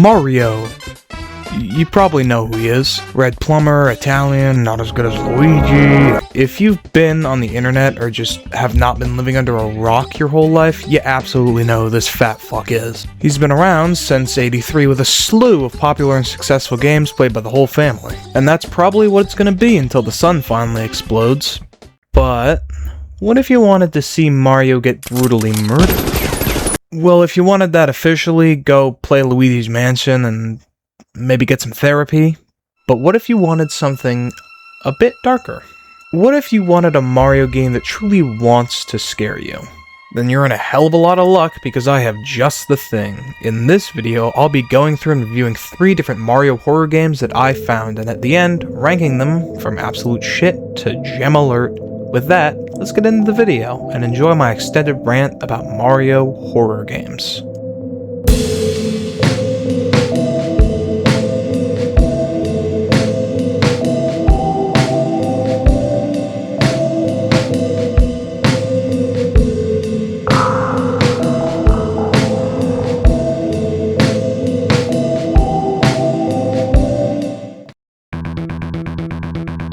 Mario. You probably know who he is. Red plumber, Italian, not as good as Luigi. If you've been on the internet or just have not been living under a rock your whole life, you absolutely know who this fat fuck is. He's been around since '83 with a slew of popular and successful games played by the whole family. And that's probably what it's gonna be until the sun finally explodes. But what if you wanted to see Mario get brutally murdered? Well, if you wanted that officially, go play Luigi's Mansion and maybe get some therapy. But what if you wanted something a bit darker? What if you wanted a Mario game that truly wants to scare you? Then you're in a hell of a lot of luck because I have just the thing. In this video, I'll be going through and reviewing 3 different Mario horror games that I found, and at the end, ranking them from absolute shit to gem alert. With that, let's get into the video and enjoy my extended rant about Mario horror games.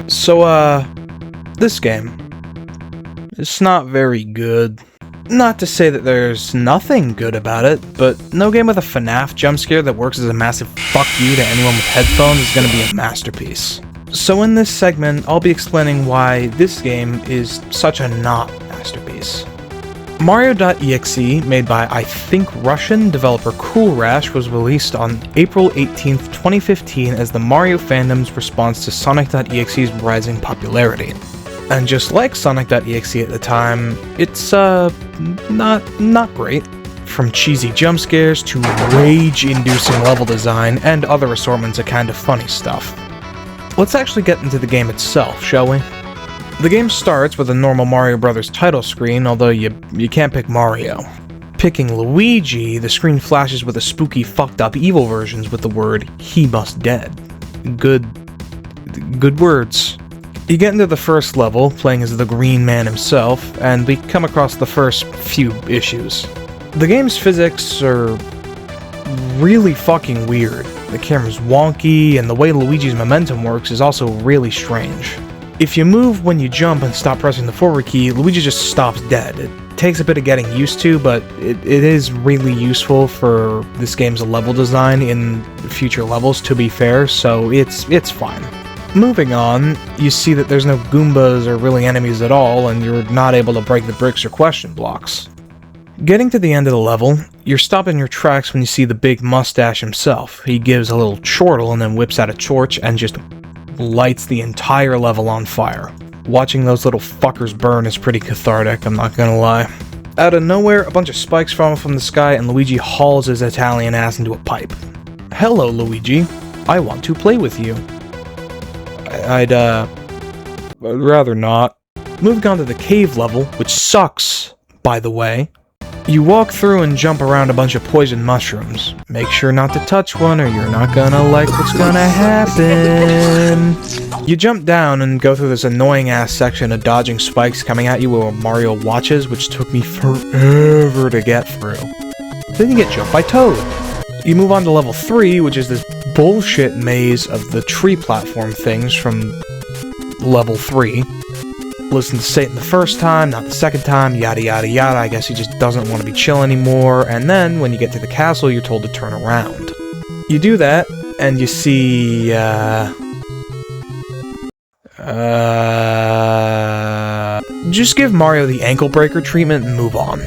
So, this game, it's not very good. Not to say that there's nothing good about it, but no game with a FNAF jump scare that works as a massive fuck you to anyone with headphones is gonna be a masterpiece. So in this segment, I'll be explaining why this game is such a not masterpiece. Mario.exe, made by I think Russian developer Cool Rash, was released on April 18th, 2015 as the Mario fandom's response to Sonic.exe's rising popularity. And just like Sonic.exe at the time, it's not great. From cheesy jump scares to rage-inducing level design and other assortments of kind of funny stuff. Let's actually get into the game itself, shall we? The game starts with a normal Mario Bros. Title screen, although you can't pick Mario. Picking Luigi, the screen flashes with a spooky, fucked up evil versions with the word, "He must dead." Good words. You get into the first level, playing as the Green Man himself, and we come across the first few issues. The game's physics are really fucking weird. The camera's wonky, and the way Luigi's momentum works is also really strange. If you move when you jump and stop pressing the forward key, Luigi just stops dead. It takes a bit of getting used to, but it is really useful for this game's level design in future levels, to be fair, so it's fine. Moving on, you see that there's no Goombas or really enemies at all, and you're not able to break the bricks or question blocks. Getting to the end of the level, you're stopped in your tracks when you see the big mustache himself. He gives a little chortle and then whips out a torch and just lights the entire level on fire. Watching those little fuckers burn is pretty cathartic, I'm not gonna lie. Out of nowhere, a bunch of spikes fall from the sky and Luigi hauls his Italian ass into a pipe. "Hello, Luigi. I want to play with you." I'd rather not. Moving on to the cave level, which sucks, by the way. You walk through and jump around a bunch of poison mushrooms. Make sure not to touch one or you're not gonna like what's gonna happen. You jump down and go through this annoying ass section of dodging spikes coming at you while Mario watches, which took me forever to get through. Then you get jumped by Toad. You move on to level 3, which is this bullshit maze of the tree platform things from level 3. Listen to Satan the first time, not the second time, yada yada yada. I guess he just doesn't want to be chill anymore, and then when you get to the castle, you're told to turn around. You do that, and you see, just give Mario the ankle breaker treatment and move on.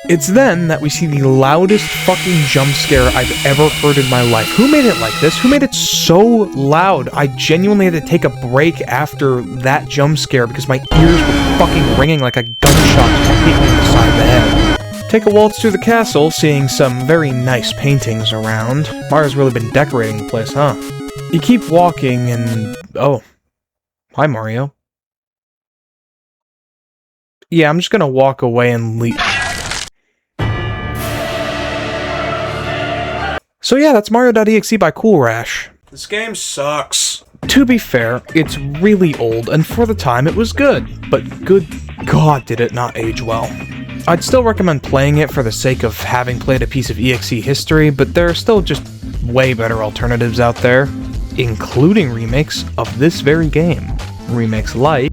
It's then that we see the loudest fucking jump scare I've ever heard in my life. Who made it like this? Who made it so loud? I genuinely had to take a break after that jump scare because my ears were fucking ringing like a gunshot just hit me in the side of the head. Take a waltz through the castle, seeing some very nice paintings around. Mario's really been decorating the place, huh? You keep walking and... oh. Hi, Mario. Yeah, I'm just gonna walk away and leave. So yeah, that's Mario.exe by Cool Rash. This game sucks. To be fair, it's really old, and for the time it was good, but good god did it not age well. I'd still recommend playing it for the sake of having played a piece of EXE history, but there are still just way better alternatives out there, including remakes of this very game. Remakes like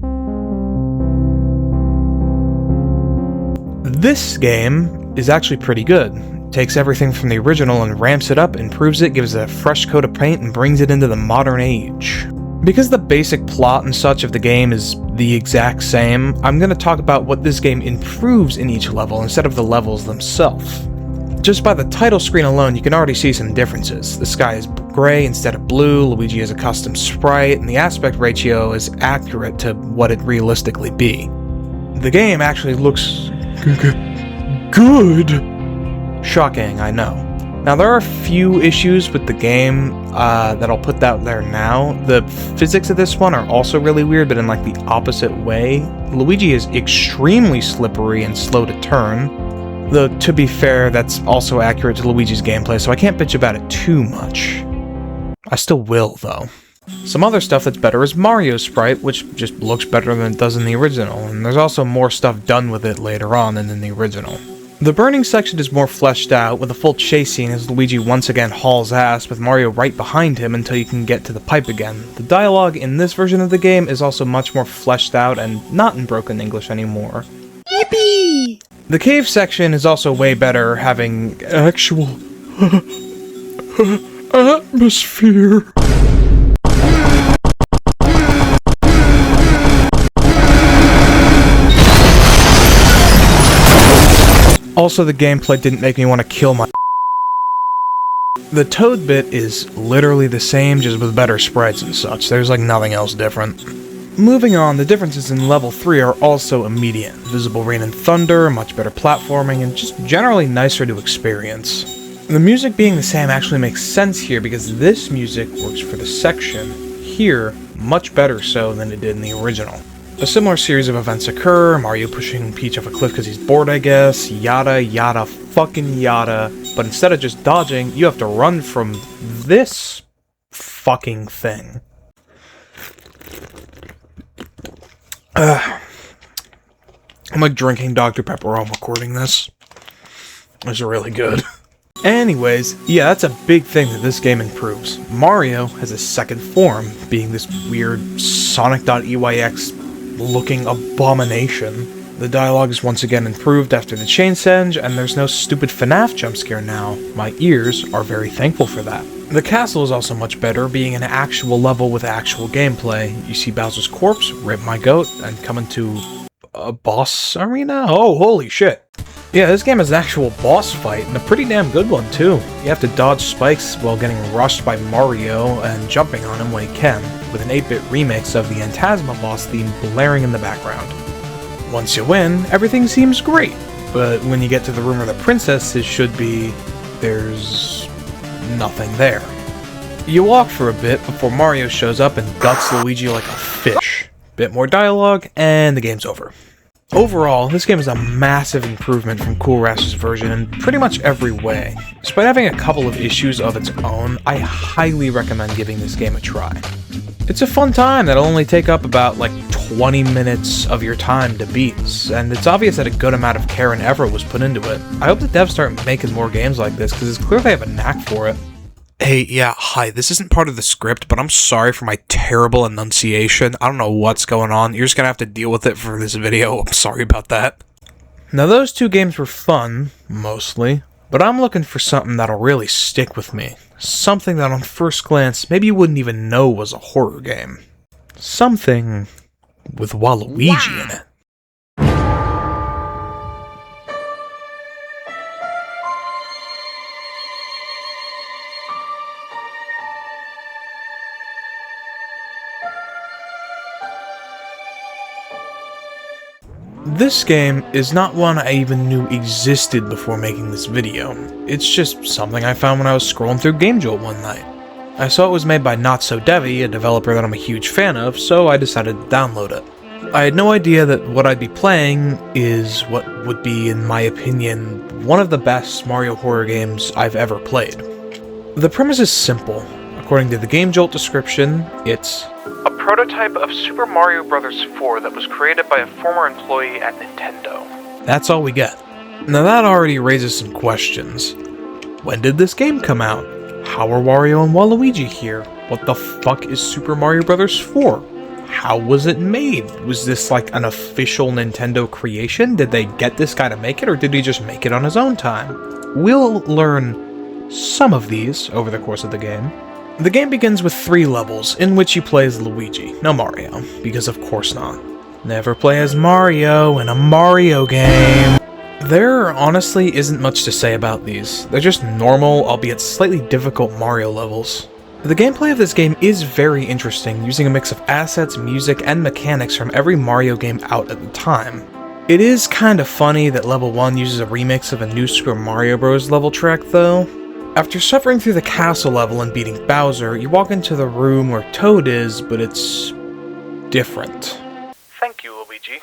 this game is actually pretty good. Takes everything from the original and ramps it up, improves it, gives it a fresh coat of paint, and brings it into the modern age. Because the basic plot and such of the game is the exact same, I'm going to talk about what this game improves in each level instead of the levels themselves. Just by the title screen alone, you can already see some differences. The sky is gray instead of blue, Luigi is a custom sprite, and the aspect ratio is accurate to what it'd realistically be. The game actually looks good. Shocking, I know. Now, there are a few issues with the game that I'll put out there now. The physics of this one are also really weird, but in like the opposite way. Luigi is extremely slippery and slow to turn. Though, to be fair, that's also accurate to Luigi's gameplay, so I can't bitch about it too much. I still will, though. Some other stuff that's better is Mario's sprite, which just looks better than it does in the original, and there's also more stuff done with it later on than in the original. The burning section is more fleshed out, with a full chase scene as Luigi once again hauls ass, with Mario right behind him until you can get to the pipe again. The dialogue in this version of the game is also much more fleshed out and not in broken English anymore. Yippee! The cave section is also way better, having actual atmosphere. Also, the gameplay didn't make me want to kill my. The Toad bit is literally the same, just with better sprites and such. There's like nothing else different. Moving on, the differences in level 3 are also immediate. Visible rain and thunder, much better platforming, and just generally nicer to experience. The music being the same actually makes sense here because this music works for the section. Here, much better so than it did in the original. A similar series of events occur, Mario pushing Peach off a cliff because he's bored, I guess, yada yada fucking yada, but instead of just dodging, you have to run from this fucking thing. I'm like drinking Dr. Pepper while I'm recording this. It's really good. Anyways, yeah, that's a big thing that this game improves. Mario has a second form, being this weird Sonic.exe looking abomination. The dialogue is once again improved after the chain senge, and there's no stupid FNAF jump scare now. My ears are very thankful for that. The castle is also much better, being an actual level with actual gameplay. You see Bowser's corpse, rip my goat, and come into a boss arena? Oh, holy shit. Yeah, this game is an actual boss fight, and a pretty damn good one, too. You have to dodge spikes while getting rushed by Mario and jumping on him when he can, with an 8-bit remix of the Phantasma boss theme blaring in the background. Once you win, everything seems great, but when you get to the room where the princesses should be, there's nothing there. You walk for a bit before Mario shows up and guts Luigi like a fish. Bit more dialogue, and the game's over. Overall, this game is a massive improvement from Cool Rash's version in pretty much every way. Despite having a couple of issues of its own, I highly recommend giving this game a try. It's a fun time that'll only take up about like 20 minutes of your time to beat, and it's obvious that a good amount of care and effort was put into it. I hope the devs start making more games like this, because it's clear they have a knack for it. Hey, yeah, hi, this isn't part of the script, but I'm sorry for my terrible enunciation. I don't know what's going on. You're just gonna have to deal with it for this video. I'm sorry about that. Now, those two games were fun, mostly, but I'm looking for something that'll really stick with me. Something that on first glance, maybe you wouldn't even know was a horror game. Something with Waluigi in it. This game is not one I even knew existed before making this video. It's just something I found when I was scrolling through GameJolt one night. I saw it was made by Not So Devi, a developer that I'm a huge fan of, so I decided to download it. I had no idea that what I'd be playing is what would be, in my opinion, one of the best Mario horror games I've ever played. The premise is simple. According to the GameJolt description, it's a prototype of Super Mario Bros. 4 that was created by a former employee at Nintendo. That's all we get. Now that already raises some questions. When did this game come out? How are Wario and Waluigi here? What the fuck is Super Mario Bros. 4? How was it made? Was this like an official Nintendo creation? Did they get this guy to make it, or did he just make it on his own time? We'll learn some of these over the course of the game. The game begins with 3 levels, in which you play as Luigi, no Mario, because of course not. Never play as Mario in a Mario game. There honestly isn't much to say about these. They're just normal, albeit slightly difficult Mario levels. The gameplay of this game is very interesting, using a mix of assets, music, and mechanics from every Mario game out at the time. It is kinda funny that level 1 uses a remix of a New Super Mario Bros. Level track though. After suffering through the castle level and beating Bowser, you walk into the room where Toad is, but it's different. Thank you, Luigi,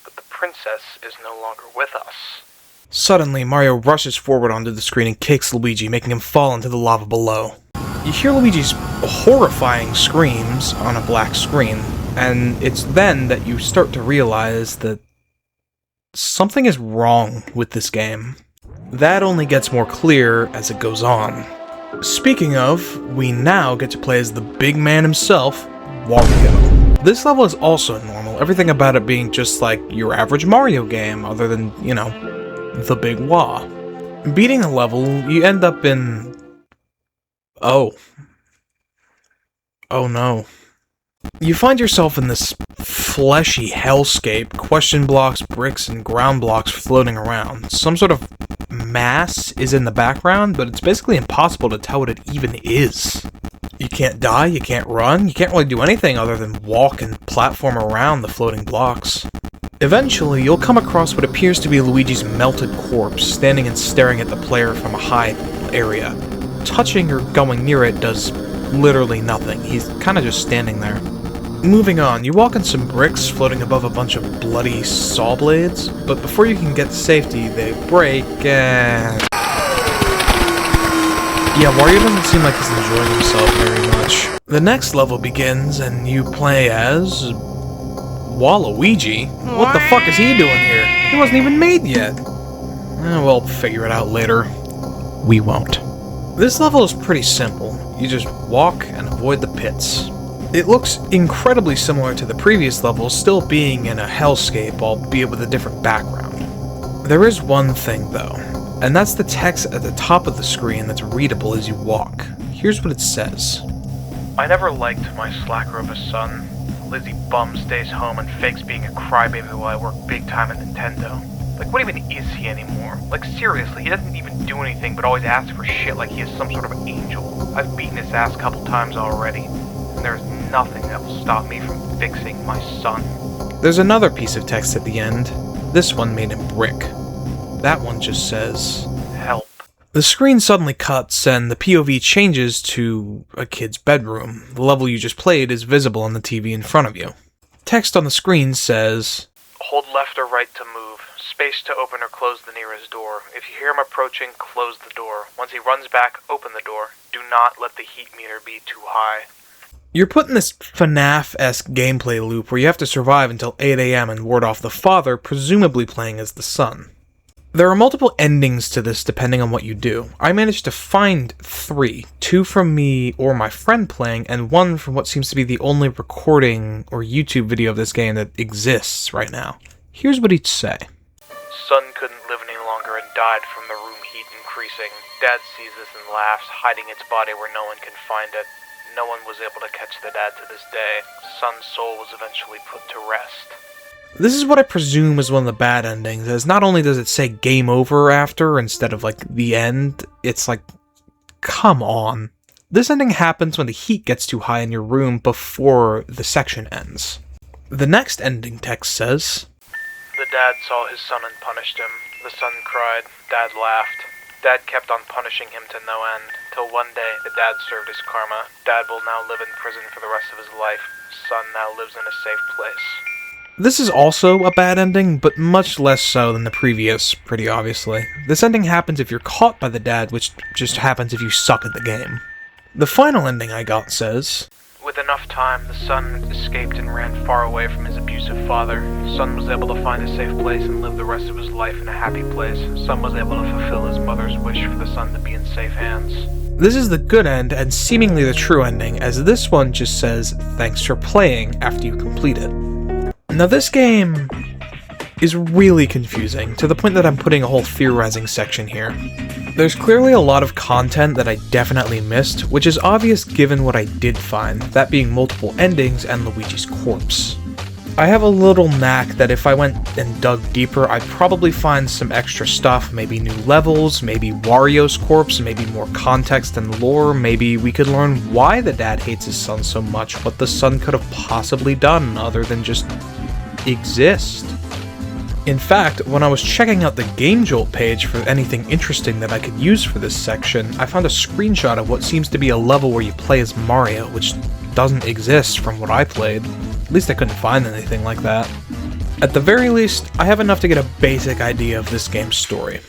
but the princess is no longer with us. Suddenly, Mario rushes forward onto the screen and kicks Luigi, making him fall into the lava below. You hear Luigi's horrifying screams on a black screen, and it's then that you start to realize that something is wrong with this game. That only gets more clear as it goes on. Speaking of, we now get to play as the big man himself, Wario. This level is also normal, everything about it being just like your average Mario game, other than, you know, the Big Wah. Beating the level, you end up in... Oh no. You find yourself in this fleshy hellscape, question blocks, bricks, and ground blocks floating around. Some sort of mass is in the background, but it's basically impossible to tell what it even is. You can't die, you can't run, you can't really do anything other than walk and platform around the floating blocks. Eventually, you'll come across what appears to be Luigi's melted corpse, standing and staring at the player from a high area. Touching or going near it does literally nothing. He's kinda just standing there. Moving on, you walk on some bricks floating above a bunch of bloody saw blades, but before you can get to safety, they break and... Yeah, Wario doesn't seem like he's enjoying himself very much. The next level begins, and you play as... Waluigi? What the fuck is he doing here? He wasn't even made yet. We'll figure it out later. We won't. This level is pretty simple. You just walk and avoid the pits. It looks incredibly similar to the previous levels, still being in a hellscape, albeit with a different background. There is one thing though, and that's the text at the top of the screen that's readable as you walk. Here's what it says. I never liked my slacker of a son. Lazy bum stays home and fakes being a crybaby while I work big time at Nintendo. Like, what even is he anymore? Like, seriously, he doesn't even do anything but always ask for shit like he is some sort of angel. I've beaten his ass a couple times already, and there's nothing that will stop me from fixing my son. There's another piece of text at the end, this one made in brick. That one just says, help. The screen suddenly cuts and the POV changes to a kid's bedroom. The level you just played is visible on the TV in front of you. Text on the screen says, hold left or right to move. Space to open or close the nearest door. If you hear him approaching, close the door. Once he runs back, open the door. Do not let the heat meter be too high. You're put in this FNAF-esque gameplay loop where you have to survive until 8 AM and ward off the father, presumably playing as the son. There are multiple endings to this depending on what you do. I managed to find 3, 2 from me or my friend playing, and 1 from what seems to be the only recording or YouTube video of this game that exists right now. Here's what he'd say. Son couldn't live any longer and died from the room heat increasing. Dad sees this and laughs, hiding its body where no one can find it. No one was able to catch the dad to this day. Son's soul was eventually put to rest. This is what I presume is one of the bad endings, as not only does it say game over after instead of like the end, it's like, come on. This ending happens when the heat gets too high in your room before the section ends. The next ending text says, the dad saw his son and punished him. The son cried. Dad laughed. Dad kept on punishing him to no end, till one day the dad served his karma. Dad will now live in prison for the rest of his life. Son now lives in a safe place. This is also a bad ending, but much less so than the previous, pretty obviously. This ending happens if you're caught by the dad, which just happens if you suck at the game. The final ending I got says, With enough time, the son escaped and ran far away from his abusive father. The son was able to find a safe place and live the rest of his life in a happy place. The son was able to fulfill his mother's wish for the son to be in safe hands. This is the good end and seemingly the true ending, as this one just says, "Thanks for playing," after you complete it. Now this game is really confusing, to the point that I'm putting a whole theorizing section here. There's clearly a lot of content that I definitely missed, which is obvious given what I did find, that being multiple endings and Luigi's corpse. I have a little knack that if I went and dug deeper, I'd probably find some extra stuff, maybe new levels, maybe Wario's corpse, maybe more context and lore, maybe we could learn why the dad hates his son so much, what the son could have possibly done other than just exist. In fact, when I was checking out the Game Jolt page for anything interesting that I could use for this section, I found a screenshot of what seems to be a level where you play as Mario, which doesn't exist from what I played. At least I couldn't find anything like that. At the very least, I have enough to get a basic idea of this game's story.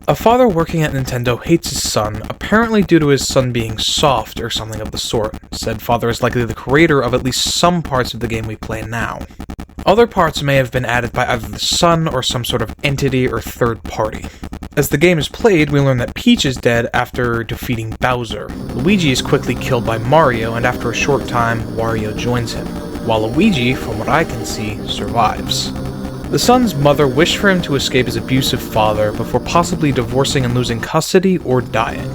A father working at Nintendo hates his son, apparently due to his son being soft or something of the sort. Said father is likely the creator of at least some parts of the game we play now. Other parts may have been added by either the son or some sort of entity or third party. As the game is played, we learn that Peach is dead after defeating Bowser. Luigi is quickly killed by Mario, and after a short time, Wario joins him, while Luigi, from what I can see, survives. The son's mother wished for him to escape his abusive father before possibly divorcing and losing custody or dying.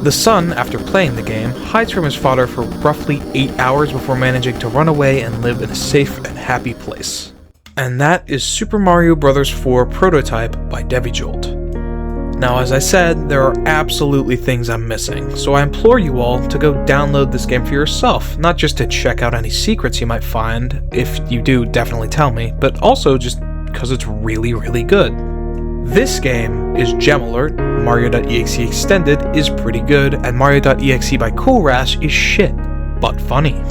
The son, after playing the game, hides from his father for roughly 8 hours before managing to run away and live in a safe and happy place. And that is Super Mario Bros. 4 Prototype by DeviJolt. Now, as I said, there are absolutely things I'm missing, so I implore you all to go download this game for yourself, not just to check out any secrets you might find. If you do, definitely tell me, but also just because it's really, really good. This game is Gem Alert, Mario.exe Extended is pretty good, and Mario.exe by Cool Rash is shit, but funny.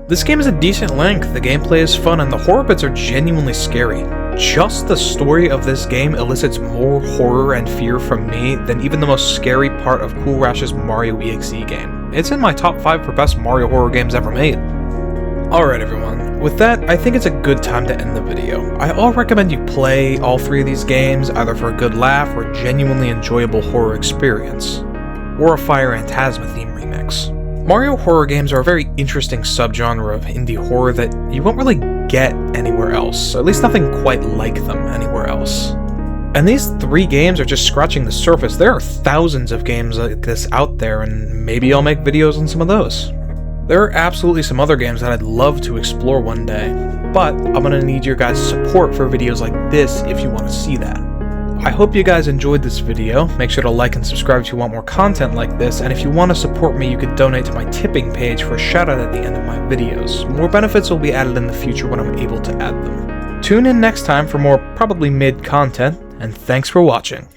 This game is a decent length, the gameplay is fun, and the horror bits are genuinely scary. Just the story of this game elicits more horror and fear from me than even the most scary part of Cool Rash's Mario.exe game. It's in my top 5 for best Mario horror games ever made. Alright everyone, with that, I think it's a good time to end the video. I all recommend you play all 3 of these games, either for a good laugh or a genuinely enjoyable horror experience, or a Fire Phantasma theme remix. Mario horror games are a very interesting subgenre of indie horror that you won't really get anywhere else, or at least nothing quite like them anywhere else. And these 3 games are just scratching the surface. There are thousands of games like this out there, and maybe I'll make videos on some of those. There are absolutely some other games that I'd love to explore one day, but I'm gonna need your guys' support for videos like this if you want to see that. I hope you guys enjoyed this video. Make sure to like and subscribe if you want more content like this, and if you want to support me, you could donate to my tipping page for a shout out at the end of my videos. More benefits will be added in the future when I'm able to add them. Tune in next time for more probably mid content, and thanks for watching.